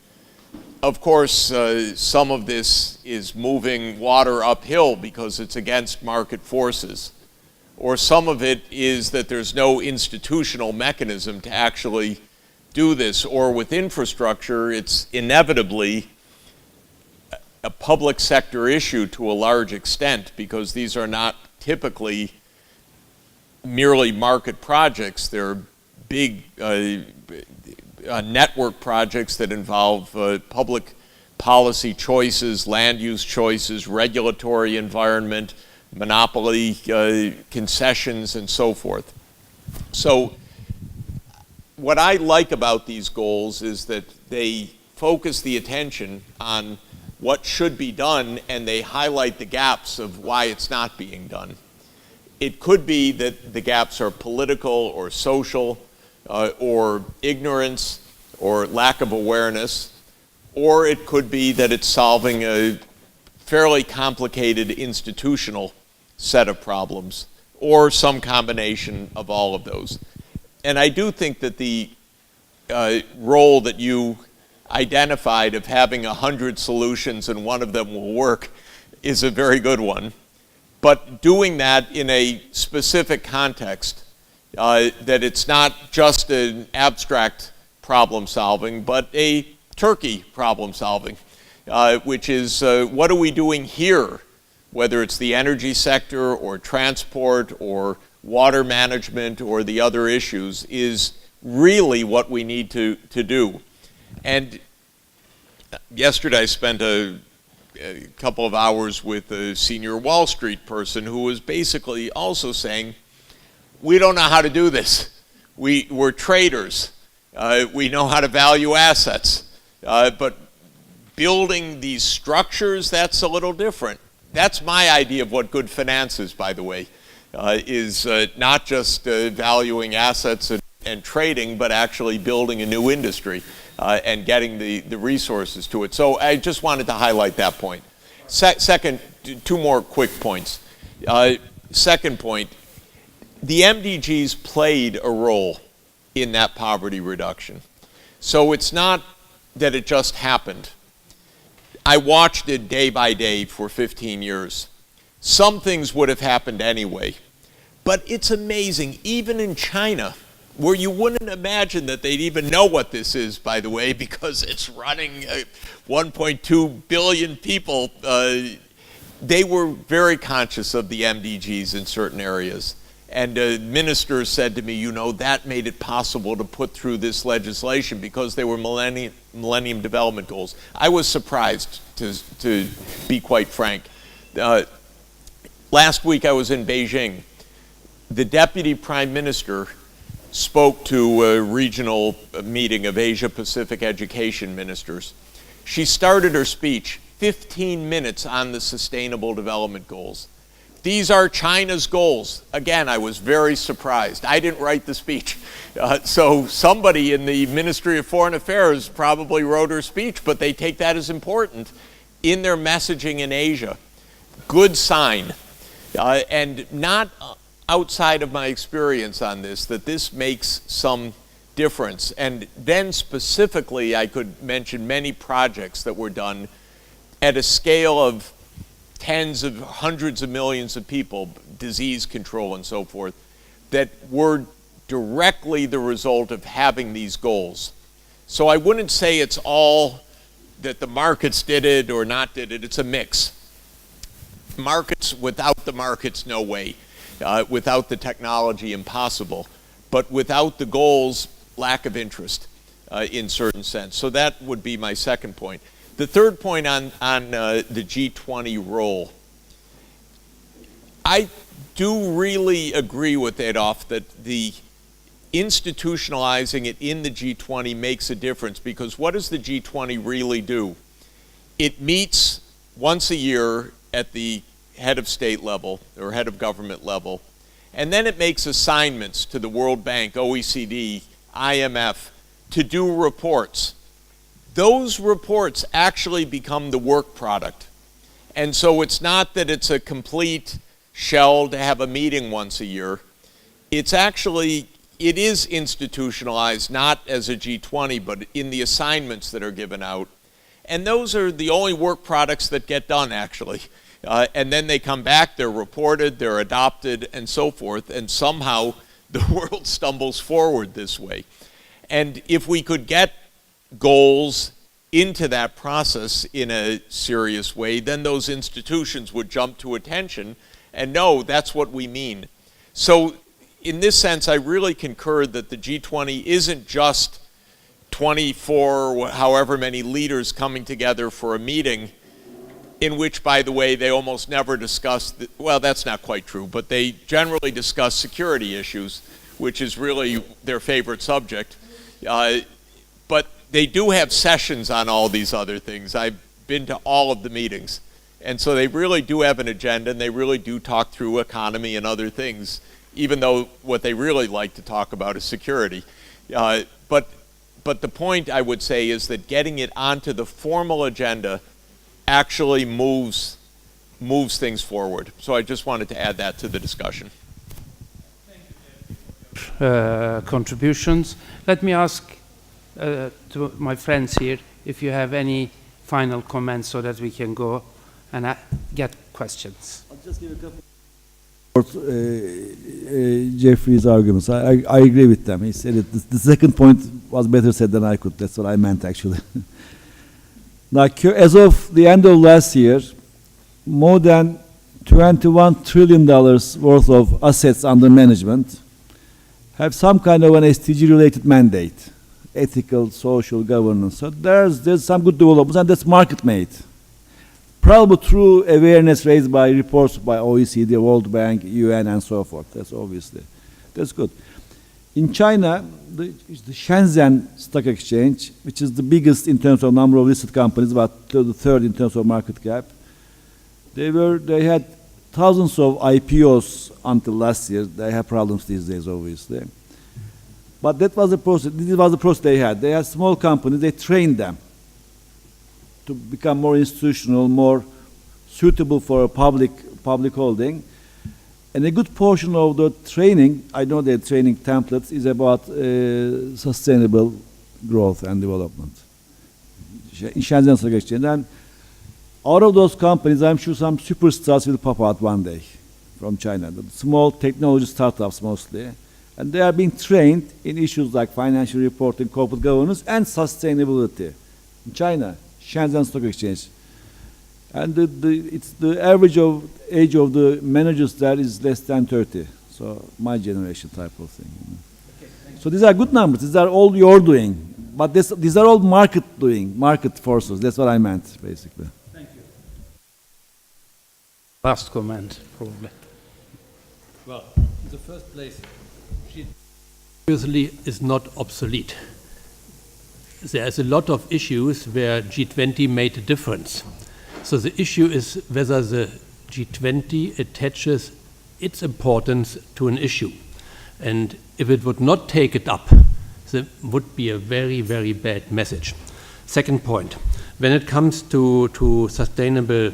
Of course, some of this is moving water uphill because it's against market forces. Or some of it is that there's no institutional mechanism to actually do this. Or with infrastructure, it's inevitably a public sector issue to a large extent because these are not typically merely market projects. They're big network projects that involve public policy choices, land use choices, regulatory environment, monopoly concessions, and so forth. So what I like about these goals is that they focus the attention on what should be done and they highlight the gaps of why it's not being done. It could be that the gaps are political or social or ignorance or lack of awareness, or it could be that it's solving a fairly complicated institutional set of problems, or some combination of all of those. And I do think that the role that you identified of having 100 solutions and one of them will work is a very good one. But doing that in a specific context, that it's not just an abstract problem solving, but a Turkey problem solving, which is what are we doing here, whether it's the energy sector or transport or water management or the other issues, is really what we need to do. And yesterday I spent a couple of hours with a senior Wall Street person who was basically also saying, we don't know how to do this. We're traders. We know how to value assets. But building these structures, that's a little different. That's my idea of what good finance is, by the way, is not just valuing assets and trading, but actually building a new industry and getting the resources to it. So I just wanted to highlight that point. Second, 2 more quick points. Second point, the MDGs played a role in that poverty reduction. So it's not that it just happened. I watched it day by day for 15 years. Some things would have happened anyway. But it's amazing, even in China, where you wouldn't imagine that they'd even know what this is, by the way, because it's running 1.2 billion people. They were very conscious of the MDGs in certain areas. And ministers said to me, you know, that made it possible to put through this legislation because they were Millennium Development Goals. I was surprised, to be quite frank. Last week I was in Beijing. The Deputy Prime Minister spoke to a regional meeting of Asia-Pacific education ministers. She started her speech 15 minutes on the Sustainable Development Goals. These are China's goals. Again, I was very surprised. I didn't write the speech. So somebody in the Ministry of Foreign Affairs probably wrote her speech, but they take that as important in their messaging in Asia. Good sign. And not outside of my experience on this, that this makes some difference. And then specifically, I could mention many projects that were done at a scale of tens of hundreds of millions of people, disease control and so forth, that were directly the result of having these goals. So I wouldn't say it's all that the markets did it or not did it. It's a mix. Markets, without the markets, no way. Without the technology, impossible. But without the goals, lack of interest in certain sense. So that would be my second point. The third point on the G20 role. I do really agree with Adolf that the institutionalizing it in the G20 makes a difference, because what does the G20 really do? It meets once a year at the head of state level or head of government level, and then it makes assignments to the World Bank, OECD, IMF to do reports. Those reports actually become the work product. And so it's not that it's a complete shell to have a meeting once a year. It's actually, it is institutionalized, not as a G20, but in the assignments that are given out. And those are the only work products that get done, actually. And then they come back, they're reported, they're adopted, and so forth, and somehow the world stumbles forward this way. And if we could get goals into that process in a serious way, then those institutions would jump to attention and know that's what we mean. So in this sense, I really concur that the G20 isn't just 24, however many leaders coming together for a meeting, in which, by the way, they almost never discuss, well, that's not quite true, but they generally discuss security issues, which is really their favorite subject. But they do have sessions on all these other things. I've been to all of the meetings. And so they really do have an agenda, and they really do talk through economy and other things, even though what they really like to talk about is security. But the point, I would say, is that getting it onto the formal agenda actually moves things forward. So I just wanted to add that to the discussion. Contributions. Let me ask to my friends here if you have any final comments so that we can go and get questions. I'll just give a couple Jeffrey's arguments. I agree with them. He said it. The second point was better said than I could. That's what I meant, actually. Now, as of the end of last year, more than $21 trillion worth of assets under management have some kind of an SDG-related mandate, ethical, social, governance. So there's some good developments, and that's market-made. Probably through awareness raised by reports by OECD, World Bank, UN, and so forth. That's good. In China, the Shenzhen Stock Exchange, which is the biggest in terms of number of listed companies, but the third in terms of market cap, they had thousands of IPOs until last year. They have problems these days, obviously. But that was the process. This was the process they had. They had small companies. They trained them to become more institutional, more suitable for a public holding. And a good portion of the training, I know their training templates, is about sustainable growth and development in Shenzhen Stock Exchange. And out of those companies, I'm sure some superstars will pop out one day from China. The small technology startups mostly. And they are being trained in issues like financial reporting, corporate governance, and sustainability. In China, Shenzhen Stock Exchange. And it's the average age of the managers there is less than 30. So my generation type of thing. You know. Okay, so these are good numbers. These are all you're doing. But these are all market forces. That's what I meant, basically. Thank you. Last comment, probably. Well, in the first place, she obviously is not obsolete. There's a lot of issues where G20 made a difference. So the issue is whether the G20 attaches its importance to an issue. And if it would not take it up, that would be a very, very bad message. Second point, when it comes to sustainable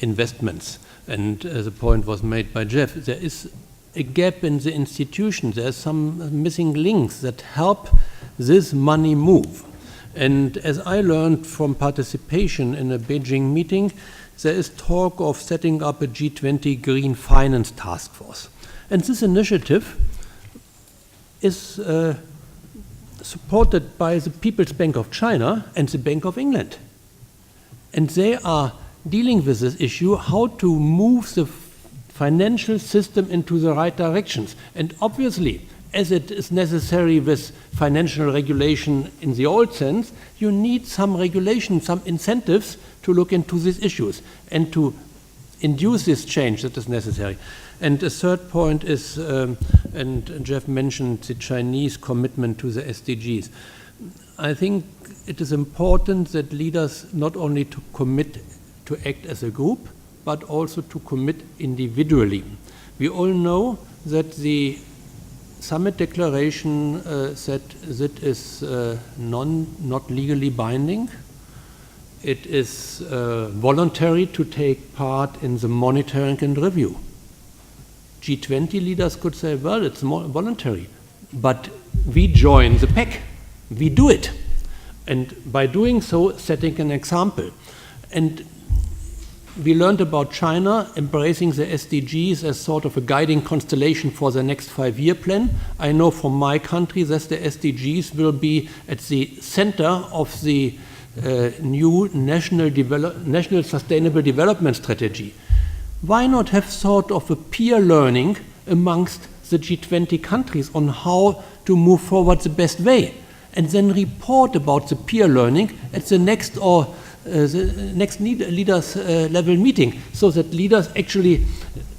investments, and the point was made by Jeff, there is a gap in the institution. There's some missing links that help this money move. And as I learned from participation in a Beijing meeting, there is talk of setting up a G20 Green Finance Task Force. And this initiative is supported by the People's Bank of China and the Bank of England. And they are dealing with this issue, how to move the financial system into the right directions. And obviously, as it is necessary with financial regulation in the old sense, you need some regulation, some incentives to look into these issues and to induce this change that is necessary. And a third point is, and Jeff mentioned the Chinese commitment to the SDGs. I think it is important that leaders not only to commit to act as a group, but also to commit individually. We all know that the summit declaration said that is not legally binding. It is voluntary to take part in the monitoring and review. G20 leaders could say, well, it's more voluntary, but we join the pack. We do it. And by doing so, setting an example. And we learned about China embracing the SDGs as sort of a guiding constellation for the next 5-year plan. I know from my country that the SDGs will be at the center of the new National Sustainable Development Strategy. Why not have sort of a peer learning amongst the G20 countries on how to move forward the best way, and then report about the peer learning at the next leaders level meeting, so that leaders actually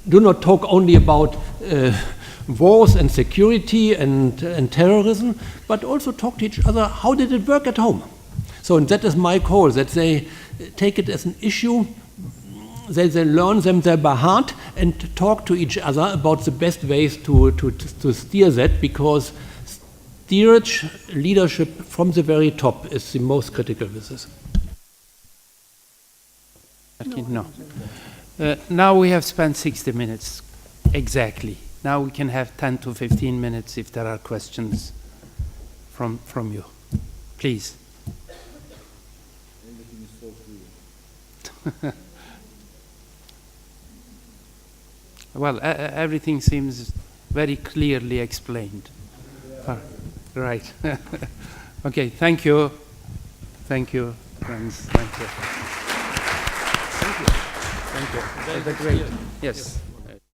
do not talk only about wars and security and terrorism, but also talk to each other, how did it work at home? So and that is my call, that they take it as an issue, they learn them there by heart and talk to each other about the best ways to steer that, because steerage leadership from the very top is the most critical with this. No. Now we have spent 60 minutes, exactly. Now we can have 10 to 15 minutes if there are questions from you. Please. Well, everything seems very clearly explained. Right. Okay, thank you. Thank you, friends. Thank you. Thank you. Thank you. That's great. Yes.